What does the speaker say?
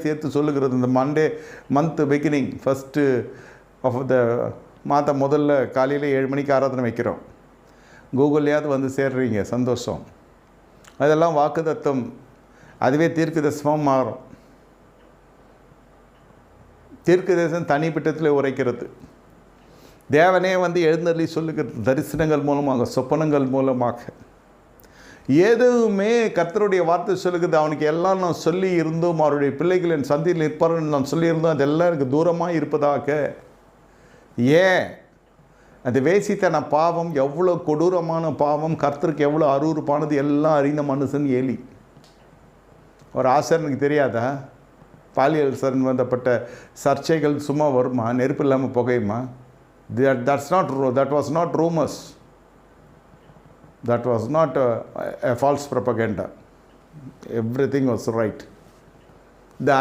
சேர்த்து சொல்லுகிறது. இந்த month beginning first of the மாதம் முதல்ல காலையில் 7 மணிக்கு ஆராதனை வைக்கிறோம். கூகுள்லையாவது வந்து சேர்றீங்க, சந்தோஷம். அதெல்லாம் வாக்குத்தத்தம். அதுவே தீர்க்கதரிசனமாக மாறும். தீர்க்கதரிசனம் தனிப்பட்டத்தில் உரைக்கிறது. தேவனே வந்து எழுந்தருளி சொல்லுகிறது தரிசனங்கள் மூலமாக, சொப்பனங்கள் மூலமாக. எதுவுமே கர்த்தருடைய வார்த்தை சொல்லுகிறது. அவனுக்கு எல்லாம் நான் சொல்லி இருந்தோம், அவருடைய பிள்ளைகள் என் சந்தியில் நிற்பார்கள் நான் சொல்லியிருந்தோம், அதெல்லாம் எனக்கு தூரமாக இருப்பதாக. ஏன்? அந்த வேசித்தன பாவம் எவ்வளோ கொடூரமான பாவம், கர்த்தருக்கு எவ்வளோ அருவருப்பானது எல்லாம் அறிந்த மனுஷன் ஏலி. ஒரு ஆசாரனுக்கு தெரியாதா? பாலியல் சம்பந்தப்பட்ட சர்ச்சைகள் சும்மா வருமா? நெருப்பு இல்லாமல் புகையுமா? that was not rumors. That was not a false propaganda. Everything was right.